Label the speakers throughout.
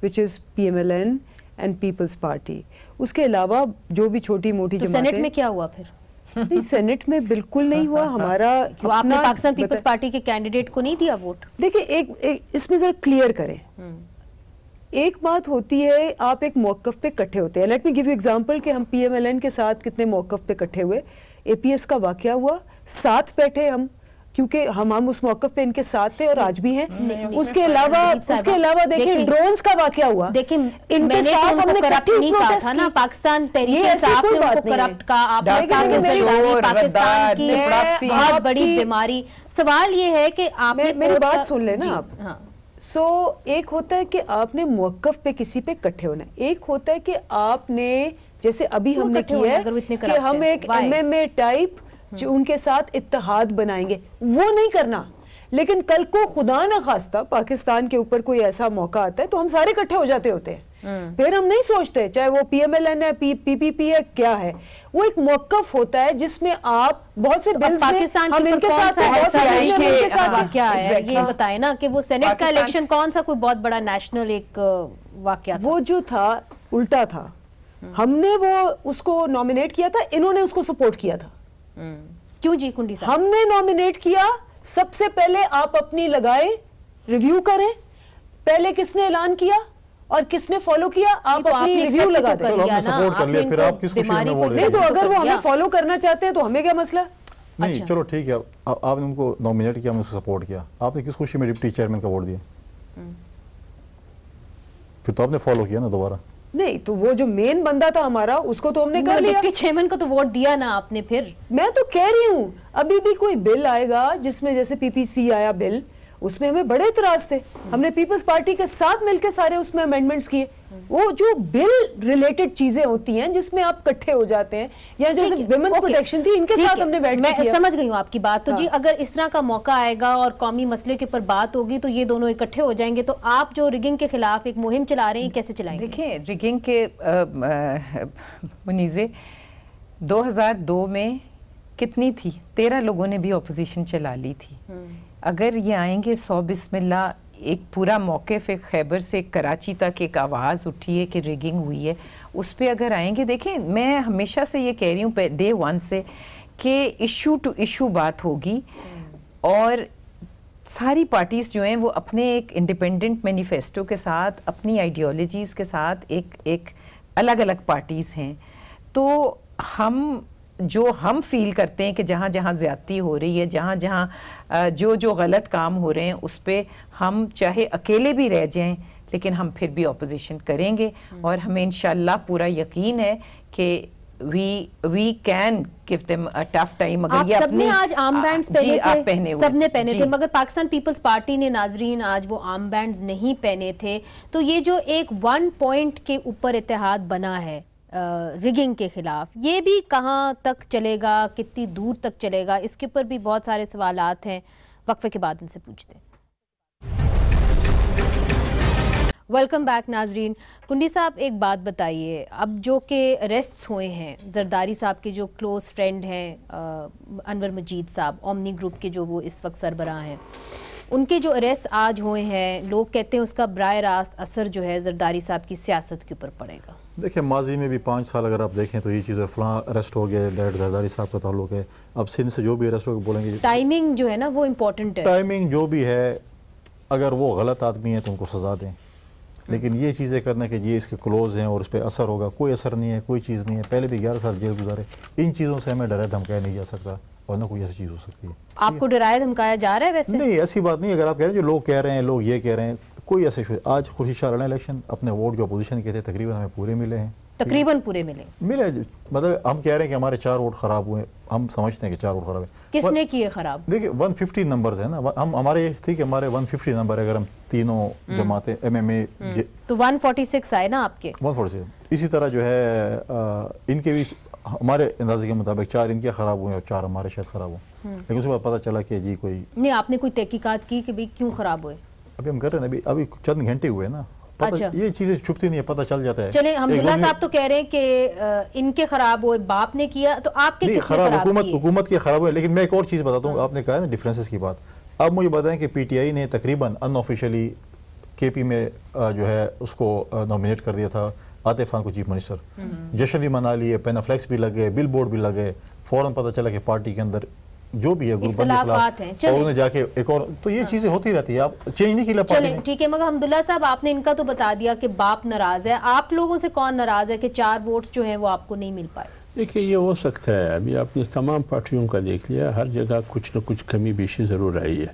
Speaker 1: which is PMLN and People's Party. اس کے علاوہ جو بھی چھوٹی موٹی جماعتیں.
Speaker 2: سینٹ میں کیا ہوا پھر؟
Speaker 1: نہیں سینٹ میں بالکل نہیں ہوا. ہمارا
Speaker 2: آپ نے پاکستان پیپلز پارٹی کے کینڈیڈیٹ کو نہیں دیا ووٹ؟
Speaker 1: دیکھیں ایک اس میں ذرا کلیئر کریں. ایک بات ہوتی ہے آپ ایک موقف پہ کٹھے ہوتے ہیں. Let me give you example کہ ہم PMLN کے ساتھ کتنے موقف پہ کٹھے ہوئے. APS کا واقعہ ہوا, ساتھ بیٹھے ہم, کیونکہ ہم اس موقف پہ ان کے ساتھ تھے اور آج بھی ہیں. اس کے علاوہ دیکھیں ڈرونز کا واقعہ ہوا, ان کے ساتھ ہم نے کرپٹ نہیں کہا تھا نا.
Speaker 2: پاکستان تحریک انصاف نے ان کو کرپٹ کا, آپ نے کہا کہ زرداری پاکستان کی بہت بڑی بیماری. سوال یہ ہے کہ آپ نے
Speaker 1: میری بات سن لیں نا آپ. سو ایک ہوتا ہے کہ آپ نے موقف پہ کسی پہ کٹھے ہونا ہے, ایک ہوتا ہے کہ آپ نے جیسے ابھی ہم نے کیا ہے کہ ہم ایک MMA ٹائپ جو ان کے ساتھ اتحاد بنائیں گے, وہ نہیں کرنا. لیکن کل کو خدا نہ خواستہ پاکستان کے اوپر کوئی ایسا موقع آتا ہے تو ہم سارے کٹھے ہو جاتے ہوتے ہیں. پھر ہم نہیں سوچتے چاہے وہ PMLN ہے PPP ہے کیا ہے, وہ ایک موقف ہوتا ہے جس میں آپ بہت سے بلز میں ہم ان کے ساتھ
Speaker 2: واقعہ ہے. یہ بتائیں نا کہ وہ سینٹ کا الیکشن کون سا کوئی بہت بڑا نیشنل ایک واقعہ تھا؟
Speaker 1: وہ جو تھا الٹا تھا. ہم نے وہ اس کو نامینیٹ کیا تھا, انہوں نے اس کو سپورٹ کیا تھا.
Speaker 2: کیوں جی کنڈی صاحب؟
Speaker 1: ہم نے نامینیٹ کیا. سب سے پہلے آپ اپنی لگائیں, ریویو کریں, پہلے کس نے اعلان کیا اور کس نے فالو کیا, آپ اپنی ریویو لگا دیں. نہیں تو اگر وہ ہمیں فالو کرنا چاہتے ہیں تو ہمیں کیا مسئلہ؟
Speaker 3: نہیں چلو ٹھیک ہے, آپ نے ان کو نامینیٹ کیا, ہم نے اس کو سپورٹ کیا. آپ نے کس خوشی میں ڈپٹی چیئرمین کا ووٹ دیا؟ پھر تو آپ نے فالو کیا نا دوبارہ.
Speaker 1: نہیں تو وہ جو مین بندہ تھا ہمارا اس کو تو ہم نے کر لیا.
Speaker 2: ڈپٹی چیئرمین کو تو ووٹ دیا نا آپ نے. پھر
Speaker 1: میں تو کہہ رہی ہوں ابھی بھی کوئی بل آئے گا جس میں جیسے PPC آیا بل, اس میں ہمیں بڑے اعتراض تھے. ہم نے پیپلز پارٹی کے ساتھ مل کے سارے اس میں امینڈمنٹس کیے. وہ جو بل ریلیٹڈ چیزیں ہوتی ہیں جس میں آپ کٹھے ہو جاتے ہیں, یا جیسے ویمنز پروٹیکشن تھی, ان کے ساتھ ہم نے بیٹھ کے کیا.
Speaker 2: میں سمجھ گئی ہوں آپ کی بات. تو جی اگر اس طرح کا موقع آئے گا اور قومی مسئلے کے اوپر بات ہوگی تو یہ دونوں اکٹھے ہو جائیں گے. تو آپ جو ریگنگ کے خلاف ایک مہم چلا رہے ہیں کیسے چلائیں گے؟
Speaker 4: دیکھیں ریگنگ کے منیزے 2002 میں کتنی تھی, 13 لوگوں نے بھی اپوزیشن چلا لی تھی. اگر یہ آئیں گے 100 بسم اللہ, ایک پورا موقف ایک خیبر سے کراچی تک ایک آواز اٹھی ہے کہ ریگنگ ہوئی ہے, اس پہ اگر آئیں گے. دیکھیں میں ہمیشہ سے یہ کہہ رہی ہوں ڈے 1 سے کہ ایشو ٹو ایشو بات ہوگی, اور ساری پارٹیز جو ہیں وہ اپنے ایک انڈیپینڈنٹ مینیفیسٹو کے ساتھ, اپنی آئیڈیالوجیز کے ساتھ ایک الگ الگ پارٹیز ہیں. تو ہم فیل کرتے ہیں کہ جہاں جہاں زیادتی ہو رہی ہے, جہاں جو غلط کام ہو رہے ہیں, اس پہ ہم چاہے اکیلے بھی رہ جائیں لیکن ہم پھر بھی اپوزیشن کریں گے. اور ہمیں انشاءاللہ پورا یقین ہے کہ we can give them a tough time.
Speaker 2: آپ سب نے آج آرم بینڈز پہنے تھے, سب نے پہنے تھے, مگر پاکستان پیپلز پارٹی نے ناظرین آج وہ آرم بینڈز نہیں پہنے تھے. تو یہ جو ایک 1 پوائنٹ کے اوپر اتحاد بنا ہے ریگنگ کے خلاف, یہ بھی کہاں تک چلے گا, کتنی دور تک چلے گا, اس کے اوپر بھی بہت سارے سوالات ہیں. وقفے کے بعد ان سے پوچھتے ہیں. ویلکم بیک ناظرین. کنڈی صاحب ایک بات بتائیے, اب جو کہ اریسٹ ہوئے ہیں زرداری صاحب کے جو کلوز فرینڈ ہیں انور مجید صاحب, اومنی گروپ کے جو وہ اس وقت سربراہ ہیں, ان کے جو اریسٹ آج ہوئے ہیں, لوگ کہتے ہیں اس کا براہ راست اثر جو ہے زرداری صاحب کی سیاست کے اوپر پڑے گا.
Speaker 3: دیکھیں ماضی میں بھی 5 سال اگر آپ دیکھیں تو یہ چیز فلاں اریسٹ ہو گیا, ڈیڈ زرداری صاحب کا تعلق ہے. اب سندھ سے جو بھی اریسٹ ہو بولیں گے
Speaker 2: ٹائمنگ جو ہے نا وہ امپورٹنٹ ہے.
Speaker 3: ٹائمنگ جو بھی ہے, اگر وہ غلط آدمی ہے تو ان کو سزا دیں. لیکن یہ چیزیں کرنا کہ یہ اس کے کلوز ہیں اور اس پہ اثر ہوگا, کوئی اثر نہیں ہے, کوئی چیز نہیں ہے. پہلے بھی 11 سال جیل گزارے, ان چیزوں سے ہمیں ڈرایا دھمکایا نہیں جا سکتا, اور نہ کوئی ایسی چیز ہو سکتی ہے.
Speaker 2: آپ کو ڈرایا دھمکایا جا رہا ہے ویسے؟
Speaker 3: نہیں ایسی بات نہیں. اگر آپ کہہ رہے ہیں جو لوگ کہہ رہے ہیں, لوگ یہ کہہ رہے ہیں, کوئی ایسے آج خورشید شاہ لڑا الیکشن, اپنے ووٹ جو اپوزیشن کے تھے تقریباً ہمیں پورے ملے ہیں.
Speaker 2: تقریباً پورے ملے.
Speaker 3: مطلب ہم کہہ رہے ہیں کہ ہمارے 4 ووٹ خراب ہوئے, ہم سمجھتے ہیں کہ 4 ووٹ خراب ہیں.
Speaker 2: کس نے کیے خراب؟
Speaker 3: دیکھیں 150 نمبرز ہیں نا, ہمارے یہ تھی کہ ہمارے 150 نمبر اگر ہم تینوں جماعتیں MMA
Speaker 2: تو 146 آئے نا آپ کے.
Speaker 3: 146. اسی طرح جو ہے ان کے بھی ہمارے اندازے کے مطابق 4 ان کے خراب ہوئے اور 4 ہمارے شاید خراب ہوں. لیکن اس کے بعد پتہ چلا کہ جی کوئی نہیں.
Speaker 2: آپ نے کوئی تحقیقات کی کہ بھئی کیوں خراب ہوئے؟
Speaker 3: ابھی ہم کر رہے ہیں, ابھی چند گھنٹے ہوئے نا, یہ چیزیں چھپتی نہیں ہے, پتہ چل جاتا ہے.
Speaker 2: چلیں حمداللہ صاحب تو کہہ رہے ہیں کہ ان کے خراب ہوئے, باپ نے کیا, تو آپ کے کس نے خراب کیے؟
Speaker 3: حکومت کے خراب ہوئے. لیکن میں ایک اور چیز بتاتا ہوں, آپ نے کہا ہے نا ڈیفرنسز کی بات. اب مجھے بتائیں کہ PTI نے تقریباً ان آفیشلی کے پی میں جو ہے اس کو نامینیٹ کر دیا تھا عاطف خان کو چیف منسٹر. جشن بھی منا لیے, پینافلیکس بھی لگے, بل بورڈ بھی لگے, فوراً پتہ چلا کہ پارٹی کے اندر جو بھی ہے گروپ بندی خلاف اور انہیں جا کے ایک اور, تو یہ چیزیں ہوتی رہتی ہے, آپ چینج نہیں کیا پارٹی نے.
Speaker 2: ٹھیک ہے, مگر حمداللہ صاحب آپ نے ان کا تو بتا دیا کہ باپ ناراض ہے, آپ لوگوں سے کون ناراض ہے کہ 4 ووٹس جو ہیں وہ آپ کو نہیں مل پائے؟
Speaker 5: دیکھیے یہ ہو سکتا ہے, ابھی آپ نے تمام پارٹیوں کا دیکھ لیا, ہر جگہ کچھ نہ کچھ کمی بیشی ضرور آئی ہے.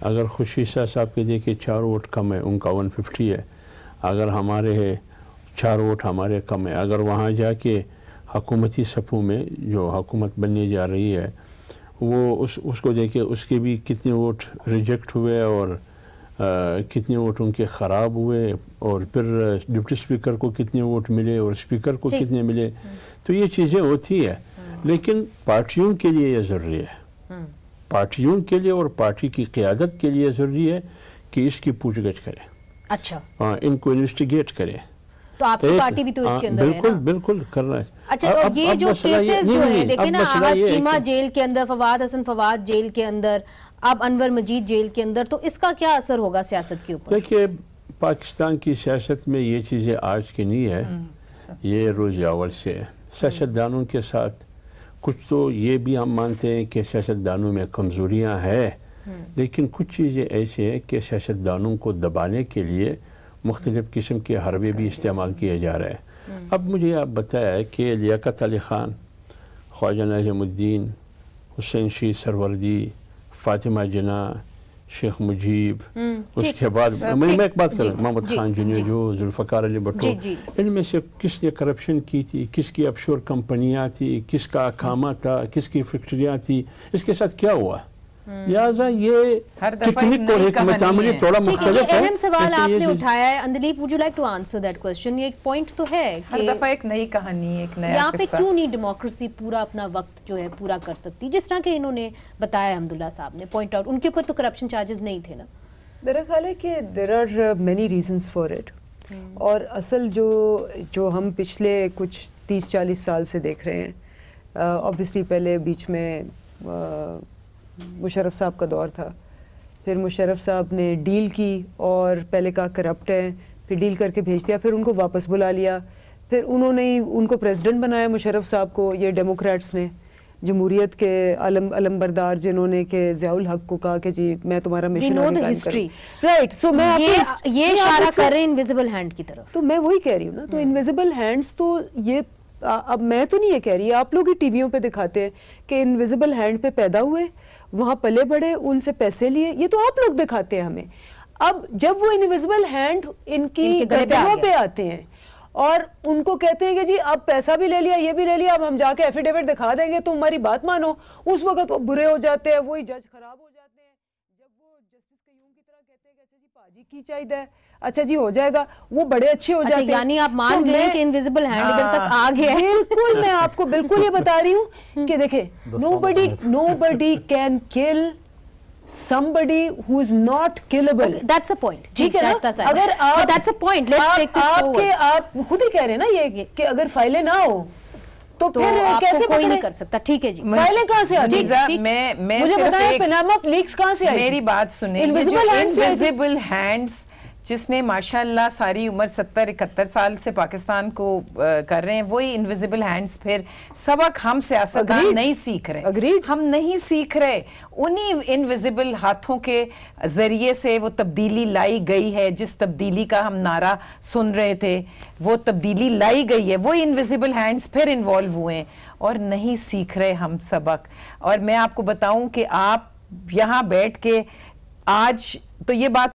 Speaker 5: اگر خوشی صاحب کے دیکھیں 4 ووٹ کم ہے, ان کا 150 ہے. اگر ہمارے ہے 4 ووٹ ہمارے کم ہے. اگر وہاں جا کے حکومتی صفوں میں جو حکومت بننے جا رہی ہے وہ اس کو دیکھے, اس کے بھی کتنے ووٹ ریجیکٹ ہوئے اور کتنے ووٹ ان کے خراب ہوئے, اور پھر ڈپٹی اسپیکر کو کتنے ووٹ ملے اور اسپیکر کو کتنے ملے. تو یہ چیزیں ہوتی ہے, لیکن پارٹیوں کے لیے یہ ضروری ہے, پارٹیوں کے لیے اور پارٹی کی قیادت کے لیے ضروری ہے کہ اس کی پوچھ گچھ کرے.
Speaker 2: اچھا,
Speaker 5: ان کو انویسٹیگیٹ کرے.
Speaker 2: تو آپ کی پارٹی بھی تو اس کے اندر ہے نا؟
Speaker 5: بالکل کرنا ہے.
Speaker 2: اچھا, اور یہ جو کیسز جو ہیں دیکھیں نا, احمد چیمہ جیل کے اندر, فواد حسن فواد جیل کے اندر, اب انور مجید جیل کے اندر, تو اس کا کیا اثر ہوگا سیاست کے اوپر؟
Speaker 5: دیکھیے پاکستان کی سیاست میں یہ چیزیں آج کی نہیں ہے, یہ روز اول سے ہے. سیاستدانوں کے ساتھ کچھ تو یہ بھی ہم مانتے ہیں کہ سیاستدانوں میں کمزوریاں ہیں, لیکن کچھ چیزیں ایسے ہیں کہ سیاستدانوں کو دبانے کے لیے مختلف قسم کے حربے بھی استعمال کیے جا رہے ہیں. اب مجھے آپ بتایا کہ لیاقت علی خان, خواجہ ناظم الدین, حسین شہید سروردی, فاطمہ جناح, شیخ مجیب, اس کے بعد میں ایک بات کروں, محمد خان جنیجو, ذوالفقار علی بھٹو, ان میں سے کس نے کرپشن کی تھی, کس کی آف شور کمپنیاں تھی, کس کا اقامہ تھا, کس کی فیکٹریاں تھی, اس کے ساتھ کیا ہوا؟ لہٰذا یہ ٹیکنک اور حکمت عملی تھوڑا مختلف ہے.
Speaker 2: اہم سوال آپ نے اٹھایا ہے اندلیپ, would you like to answer that question? یہ ایک پوائنٹ تو ہے
Speaker 4: ہر دفعہ ایک نئی کہانی, ایک نیا
Speaker 2: یہاں پہ کیوں نہیں ڈیموکریسی پورا اپنا وقت جو ہے پورا کر سکتی, جس طرح کہ انہوں نے بتایا حمداللہ صاحب نے پوائنٹ آؤٹ, ان کے اوپر تو کرپشن چارجز نہیں تھے نا.
Speaker 1: میرا خیال ہے کہ there are many reasons for it, اور اصل جو ہم پچھلے کچھ 30-40 سال سے دیکھ رہے ہیں, obviously پہلے بیچ میں مشرف صاحب کا دور تھا, پھر مشرف صاحب نے ڈیل کی اور پہلے کہا کرپٹ ہیں, پھر ڈیل کر کے بھیج دیا, پھر ان کو واپس بلا لیا, پھر انہوں نے ان کو پریزیڈنٹ بنایا مشرف صاحب کو, یہ ڈیموکریٹس نے, جمہوریت کے علم بردار جنہوں نے کہ ضیاء الحق کو کہا کہ جی میں تمہارا مشن آگے قائم کروں. رائٹ, سو میں
Speaker 2: یہ اشارہ کر رہے ہیں انویزیبل ہینڈ کی طرف,
Speaker 1: تو میں وہی کہہ رہی ہوں نا, تو انویزیبل ہینڈز تو یہ, اب میں تو نہیں یہ کہہ رہی, آپ لوگ ہی ٹی ویوں پہ دکھاتے ہیں کہ انویزیبل ہینڈ پہ پیدا ہوئے, وہاں پلے بڑھے, ان سے پیسے لیے, یہ تو آپ لوگ دکھاتے ہیں ہمیں. اب جب وہ انویزیبل ہینڈ ان کی گردنوں پہ آتے ہیں اور ان کو کہتے ہیں کہ جی اب پیسہ بھی لے لیا, یہ بھی لے لیا, اب ہم جا کے ایفیڈیوٹ دکھا دیں گے, تم ہماری بات مانو, اس وقت وہ برے ہو جاتے ہیں, وہی جج خراب ہو جاتے ہیں. جب وہ جسٹس قیوم کی طرح کہتے ہیں کہ اچھا جی پاجی کی چاہیے, اچھا جی ہو جائے گا, وہ بڑے اچھے ہو جاتے ہیں.
Speaker 2: یعنی آپ مان گئے کہ انویزیبل ہینڈ ادھر تک آ گیا ہے.
Speaker 1: بالکل, میں آپ کو بالکل یہ بتا رہی ہوں کہ دیکھیں, nobody can kill somebody who is not killable.
Speaker 2: That's a point.
Speaker 1: ٹھیک ہے نا, اگر آپ
Speaker 2: that's a point, let's take this forward.
Speaker 1: آپ خود ہی کہہ رہے ہیں نا یہ کہ اگر فائلیں نہ ہو تو پھر کیسے
Speaker 2: کوئی نہیں کر سکتا. ٹھیک ہے جی,
Speaker 1: فائلیں کہاں سے آتی ہیں؟
Speaker 4: میں
Speaker 1: مجھے بتائیں پناما لیکس کہاں سے آئی؟
Speaker 4: میری بات سنیں, انویزیبل ہینڈز جس نے ماشاءاللہ ساری عمر 70-71 سال سے پاکستان کو کر رہے ہیں, وہی انویزیبل ہینڈز. پھر سبق ہم سیاستدان نہیں سیکھ رہے, ہم نہیں سیکھ رہے, انہی انویزیبل ہاتھوں کے ذریعے سے وہ تبدیلی لائی گئی ہے. جس تبدیلی کا ہم نعرہ سن رہے تھے وہ تبدیلی لائی گئی ہے, وہی انویزیبل ہینڈز پھر انوالو ہوئے ہیں اور نہیں سیکھ رہے ہم سبق. اور میں آپ کو بتاؤں کہ آپ یہاں بیٹھ کے آج تو یہ بات